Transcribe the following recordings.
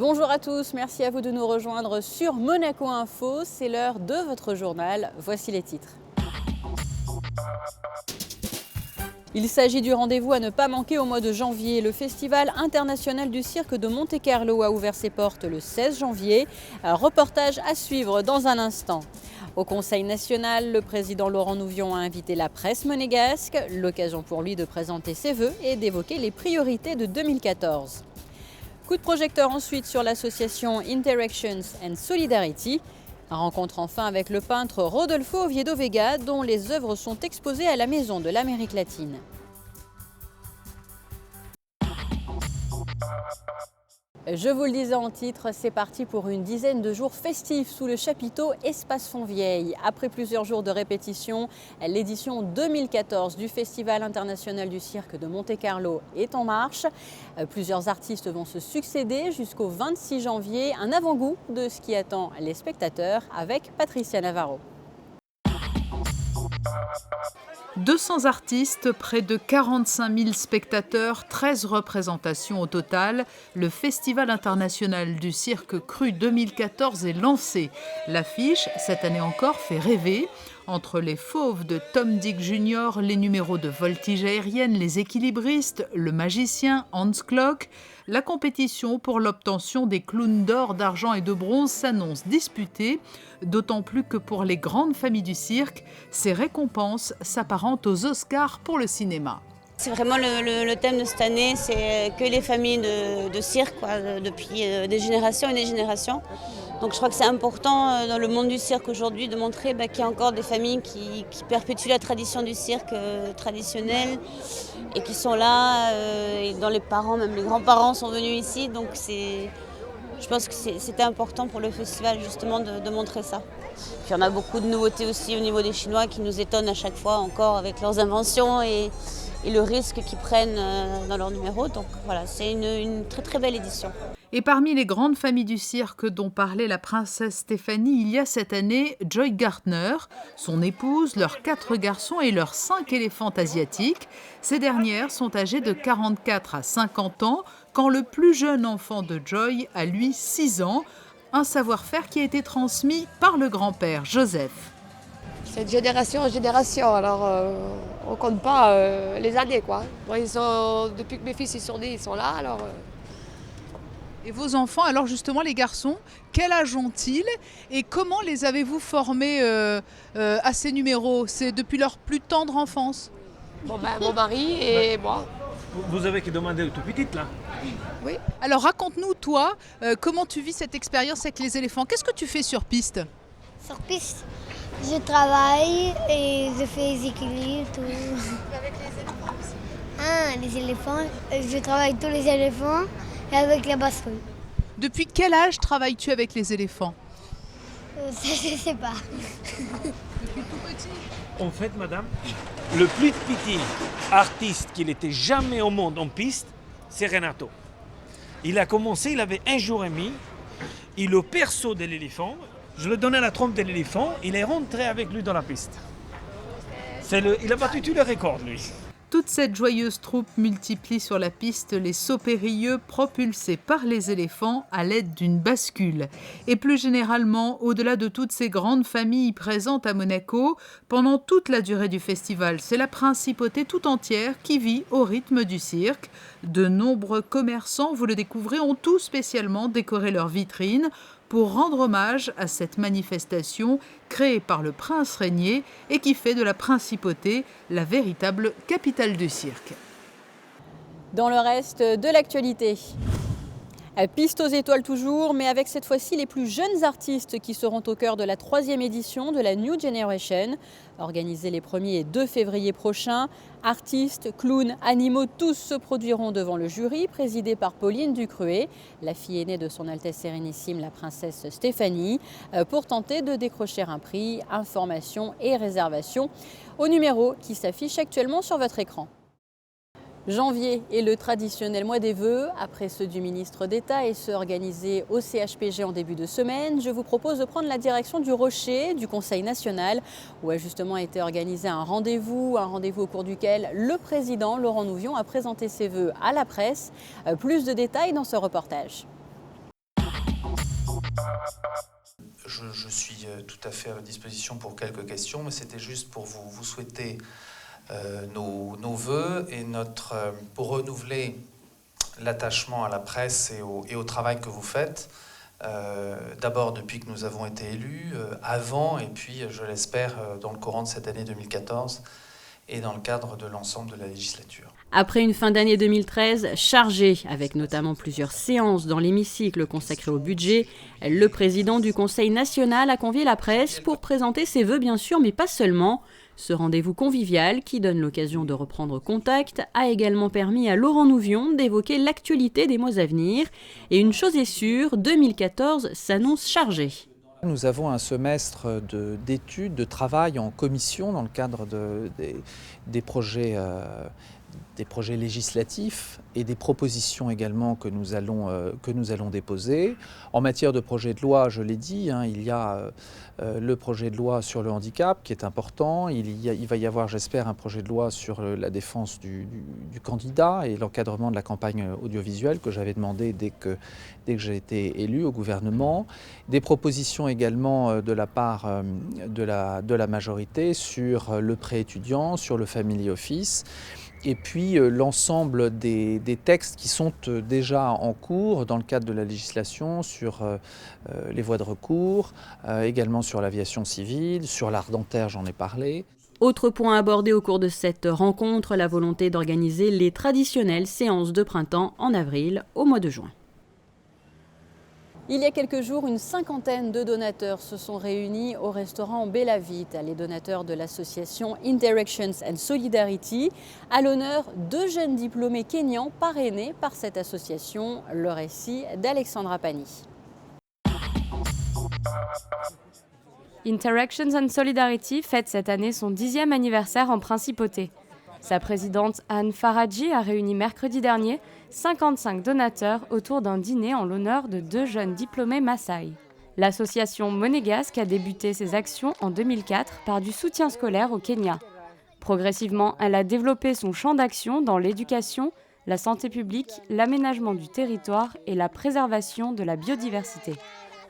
Bonjour à tous, merci à vous de nous rejoindre sur Monaco Info. C'est l'heure de votre journal. Voici les titres. Il s'agit du rendez-vous à ne pas manquer au mois de janvier. Le Festival international du cirque de Monte-Carlo a ouvert ses portes le 16 janvier. Un reportage à suivre dans un instant. Au Conseil national, le président Laurent Nouvion a invité la presse monégasque, l'occasion pour lui de présenter ses vœux et d'évoquer les priorités de 2014. Coup de projecteur ensuite sur l'association Interactions and Solidarity. Rencontre enfin avec le peintre Rodolfo Oviedo Vega, dont les œuvres sont exposées à la Maison de l'Amérique latine. Je vous le disais en titre, c'est parti pour une dizaine de jours festifs sous le chapiteau Espace Fontvieille. Après plusieurs jours de répétition, l'édition 2014 du Festival international du cirque de Monte-Carlo est en marche. Plusieurs artistes vont se succéder jusqu'au 26 janvier. Un avant-goût de ce qui attend les spectateurs avec Patricia Navarro. 200 artistes, près de 45 000 spectateurs, 13 représentations au total. Le Festival international du cirque cru 2014 est lancé. L'affiche, cette année encore, fait rêver. Entre les fauves de Tom Dick Jr., les numéros de voltige aérienne, les équilibristes, le magicien Hans Klock, la compétition pour l'obtention des clowns d'or, d'argent et de bronze s'annonce disputée, d'autant plus que pour les grandes familles du cirque, ces récompenses s'apparentent aux Oscars pour le cinéma. C'est vraiment le thème de cette année, c'est que les familles de cirque, depuis des générations et des générations. Donc je crois que c'est important dans le monde du cirque aujourd'hui de montrer qu'il y a encore des familles qui perpétuent la tradition du cirque traditionnel et qui sont là, et dont les parents, même les grands-parents sont venus ici. Donc je pense que c'était important pour le festival justement de montrer ça. Puis on a beaucoup de nouveautés aussi au niveau des Chinois qui nous étonnent à chaque fois encore avec leurs inventions et le risque qu'ils prennent dans leurs numéros. Donc voilà, c'est une très très belle édition. Et parmi les grandes familles du cirque dont parlait la princesse Stéphanie, il y a cette année Joy Gardner, son épouse, leurs 4 garçons et leurs 5 éléphantes asiatiques. Ces dernières sont âgées de 44 à 50 ans, quand le plus jeune enfant de Joy a lui 6 ans, un savoir-faire qui a été transmis par le grand-père Joseph. C'est de génération en génération, alors on ne compte pas les années, quoi. Moi, depuis que mes fils ils sont nés, ils sont là, alors... Et vos enfants, alors justement les garçons, quel âge ont-ils et comment les avez-vous formés à ces numéros? C'est depuis leur plus tendre enfance? Mon mari et moi. Vous avez que demandé tout petite là? Oui. Alors raconte-nous toi, comment tu vis cette expérience avec les éléphants? Qu'est-ce que tu fais sur piste? Sur piste, je travaille et je fais les équilibres, tout. Avec les éléphants aussi. Ah, les éléphants, je travaille tous les éléphants et avec la basserie. Depuis quel âge travailles-tu avec les éléphants? Ça, je sais pas. Depuis tout petit. En fait, madame, le plus petit artiste qu'il était jamais au monde en piste, c'est Renato. Il a commencé, il avait 1 jour et demi. Il au perceau de l'éléphant, je lui donnais la trompe de l'éléphant, il est rentré avec lui dans la piste. Il a battu tous les records, lui. Toute cette joyeuse troupe multiplie sur la piste les sauts périlleux propulsés par les éléphants à l'aide d'une bascule. Et plus généralement, au-delà de toutes ces grandes familles présentes à Monaco, pendant toute la durée du festival, c'est la principauté tout entière qui vit au rythme du cirque. De nombreux commerçants, vous le découvrez, ont tout spécialement décoré leurs vitrines pour rendre hommage à cette manifestation créée par le prince régnier et qui fait de la principauté la véritable capitale du cirque. Dans le reste de l'actualité. Piste aux étoiles toujours, mais avec cette fois-ci les plus jeunes artistes qui seront au cœur de la 3e édition de la New Generation, organisée les 1er et 2 février prochains. Artistes, clowns, animaux, tous se produiront devant le jury, présidé par Pauline Ducruet, la fille aînée de son Altesse Sérénissime, la princesse Stéphanie, pour tenter de décrocher un prix, information et réservation au numéro qui s'affiche actuellement sur votre écran. Janvier est le traditionnel mois des vœux, après ceux du ministre d'État et ceux organisés au CHPG en début de semaine. Je vous propose de prendre la direction du Rocher, du Conseil national, où a justement été organisé un rendez-vous au cours duquel le président Laurent Nouvion a présenté ses vœux à la presse. Plus de détails dans ce reportage. Je suis tout à fait à votre disposition pour quelques questions, mais c'était juste pour vous souhaiter nos vœux et pour renouveler l'attachement à la presse et au travail que vous faites. D'abord depuis que nous avons été élus, avant et puis je l'espère dans le courant de cette année 2014 et dans le cadre de l'ensemble de la législature. Après une fin d'année 2013 chargée, avec notamment plusieurs séances dans l'hémicycle consacrées au budget, le président du Conseil national a convié la presse pour présenter ses vœux bien sûr, mais pas seulement. Ce rendez-vous convivial, qui donne l'occasion de reprendre contact, a également permis à Laurent Nouvion d'évoquer l'actualité des mois à venir. Et une chose est sûre, 2014 s'annonce chargé. Nous avons un semestre d'études, de travail en commission dans le cadre des projets législatifs et des propositions également que nous allons déposer. En matière de projet de loi, je l'ai dit, il y a le projet de loi sur le handicap qui est important. Il va y avoir, j'espère, un projet de loi sur la défense du candidat et l'encadrement de la campagne audiovisuelle que j'avais demandé dès que j'ai été élu au gouvernement. Des propositions également de la part de la majorité sur le prêt étudiant, sur le family office. Et puis l'ensemble des textes qui sont déjà en cours dans le cadre de la législation sur les voies de recours, également sur l'aviation civile, sur l'art dentaire, j'en ai parlé. Autre point abordé au cours de cette rencontre, la volonté d'organiser les traditionnelles séances de printemps en avril au mois de juin. Il y a quelques jours, une cinquantaine de donateurs se sont réunis au restaurant Bella Vita, les donateurs de l'association Interactions and Solidarity, à l'honneur de jeunes diplômés kényans parrainés par cette association. Le récit d'Alexandra Pani. Interactions and Solidarity fête cette année son 10e anniversaire en principauté. Sa présidente Anne Faradji a réuni mercredi dernier 55 donateurs autour d'un dîner en l'honneur de 2 jeunes diplômés Maasai. L'association monégasque a débuté ses actions en 2004 par du soutien scolaire au Kenya. Progressivement, elle a développé son champ d'action dans l'éducation, la santé publique, l'aménagement du territoire et la préservation de la biodiversité.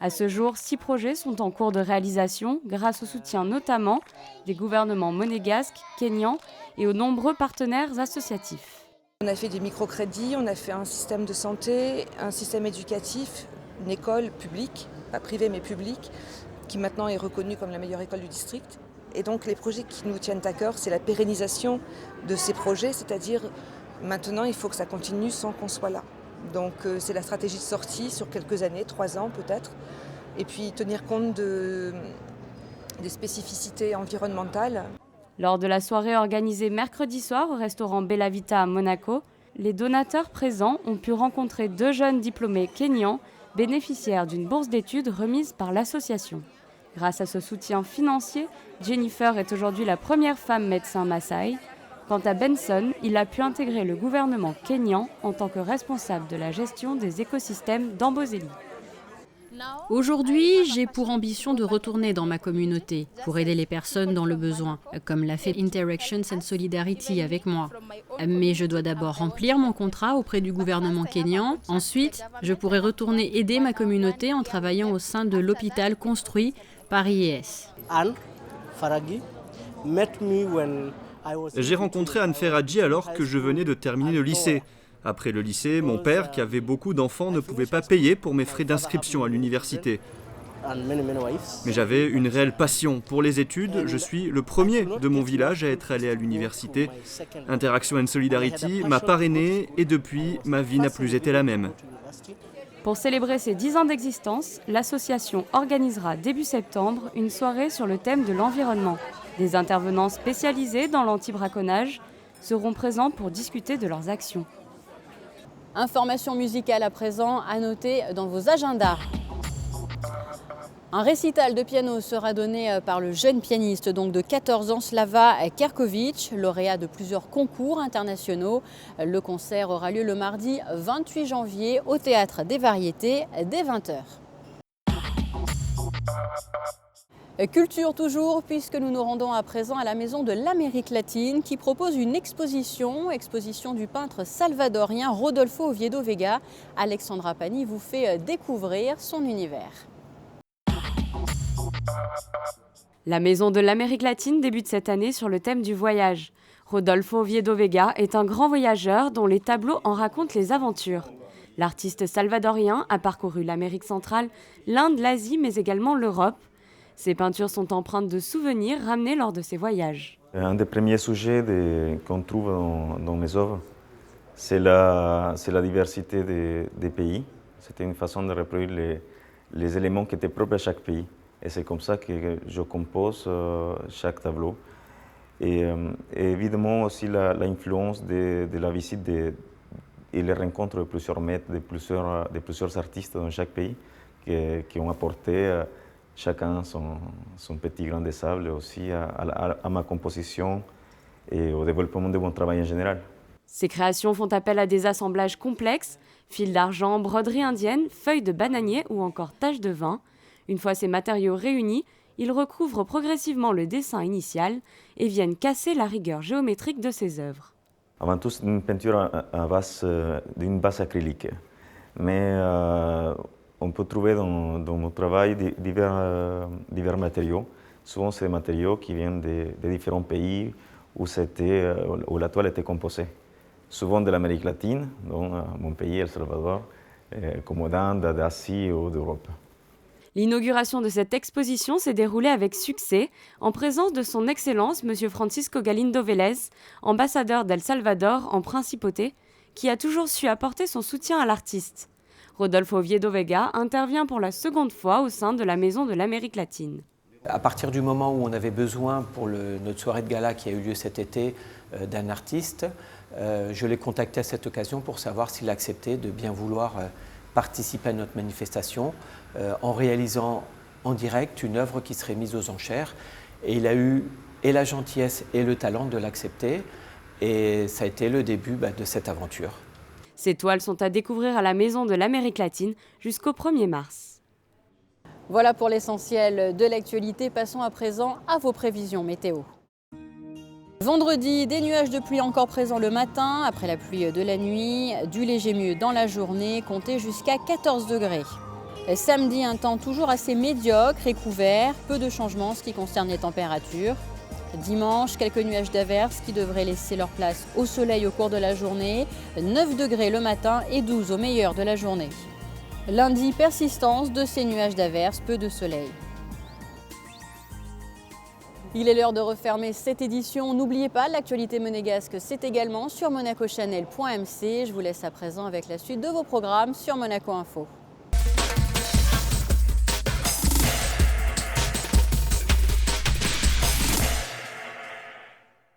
À ce jour, 6 projets sont en cours de réalisation grâce au soutien notamment des gouvernements monégasques, kenyans et aux nombreux partenaires associatifs. On a fait des microcrédits, on a fait un système de santé, un système éducatif, une école publique, pas privée mais publique, qui maintenant est reconnue comme la meilleure école du district. Et donc les projets qui nous tiennent à cœur, c'est la pérennisation de ces projets, c'est-à-dire maintenant il faut que ça continue sans qu'on soit là. Donc c'est la stratégie de sortie sur quelques années, 3 ans peut-être, et puis tenir compte des spécificités environnementales. Lors de la soirée organisée mercredi soir au restaurant Bella Vita à Monaco, les donateurs présents ont pu rencontrer 2 jeunes diplômés kenyans bénéficiaires d'une bourse d'études remise par l'association. Grâce à ce soutien financier, Jennifer est aujourd'hui la première femme médecin Maasai. Quant à Benson, il a pu intégrer le gouvernement kényan en tant que responsable de la gestion des écosystèmes d'Amboseli. Aujourd'hui, j'ai pour ambition de retourner dans ma communauté pour aider les personnes dans le besoin, comme l'a fait Interactions and Solidarity avec moi. Mais je dois d'abord remplir mon contrat auprès du gouvernement kényan. Ensuite, je pourrai retourner aider ma communauté en travaillant au sein de l'hôpital construit par IES. Anne Faradji J'ai rencontré Anne Faradji alors que je venais de terminer le lycée. Après le lycée, mon père, qui avait beaucoup d'enfants, ne pouvait pas payer pour mes frais d'inscription à l'université. Mais j'avais une réelle passion pour les études. Je suis le premier de mon village à être allé à l'université. Interactions and Solidarity m'a parrainé et depuis, ma vie n'a plus été la même. Pour célébrer ses 10 ans d'existence, l'association organisera début septembre une soirée sur le thème de l'environnement. Des intervenants spécialisés dans l'anti-braconnage seront présents pour discuter de leurs actions. Information musicale à présent à noter dans vos agendas. Un récital de piano sera donné par le jeune pianiste donc de 14 ans Slava Kerkovic, lauréat de plusieurs concours internationaux. Le concert aura lieu le mardi 28 janvier au Théâtre des Variétés dès 20h. Culture toujours, puisque nous nous rendons à présent à la Maison de l'Amérique latine qui propose une exposition du peintre salvadorien Rodolfo Oviedo Vega. Alexandra Pani vous fait découvrir son univers. La Maison de l'Amérique latine débute cette année sur le thème du voyage. Rodolfo Oviedo Vega est un grand voyageur dont les tableaux en racontent les aventures. L'artiste salvadorien a parcouru l'Amérique centrale, l'Inde, l'Asie, mais également l'Europe. Ses peintures sont empreintes de souvenirs ramenés lors de ses voyages. Un des premiers sujets qu'on trouve dans mes œuvres, c'est la diversité des pays. C'était une façon de reproduire les éléments qui étaient propres à chaque pays. Et c'est comme ça que je compose chaque tableau. Et évidemment aussi l'influence de la visite et les rencontres de plusieurs maîtres, de plusieurs artistes dans chaque pays qui ont apporté chacun son petit grain de sable aussi à ma composition et au développement de mon travail en général. Ces créations font appel à des assemblages complexes, fils d'argent, broderie indienne, feuilles de bananier ou encore taches de vin. Une fois ces matériaux réunis, ils recouvrent progressivement le dessin initial et viennent casser la rigueur géométrique de ses œuvres. Avant tout, c'est une peinture d'une base acrylique. Mais on peut trouver dans mon travail divers matériaux. Souvent, c'est des matériaux qui viennent de différents pays où la toile était composée. Souvent de l'Amérique latine, dont mon pays, El Salvador, comme d'Inde, d'Asie ou d'Europe. L'inauguration de cette exposition s'est déroulée avec succès, en présence de son Excellence M. Francisco Galindo Vélez, ambassadeur d'El Salvador en principauté, qui a toujours su apporter son soutien à l'artiste. Rodolfo Oviedo Vega intervient pour la seconde fois au sein de la Maison de l'Amérique latine. À partir du moment où on avait besoin pour notre soirée de gala qui a eu lieu cet été d'un artiste, je l'ai contacté à cette occasion pour savoir s'il acceptait de bien vouloir participer à notre manifestation en réalisant en direct une œuvre qui serait mise aux enchères. Et il a eu et la gentillesse et le talent de l'accepter. Et ça a été le début de cette aventure. Ces toiles sont à découvrir à la Maison de l'Amérique latine jusqu'au 1er mars. Voilà pour l'essentiel de l'actualité. Passons à présent à vos prévisions météo. Vendredi, des nuages de pluie encore présents le matin, après la pluie de la nuit, du léger mieux dans la journée, comptez jusqu'à 14 degrés. Samedi, un temps toujours assez médiocre et couvert, peu de changements en ce qui concerne les températures. Dimanche, quelques nuages d'averses qui devraient laisser leur place au soleil au cours de la journée, 9 degrés le matin et 12 au meilleur de la journée. Lundi, persistance de ces nuages d'averses, peu de soleil. Il est l'heure de refermer cette édition. N'oubliez pas, l'actualité monégasque, c'est également sur monacochanel.mc. Je vous laisse à présent avec la suite de vos programmes sur Monaco Info.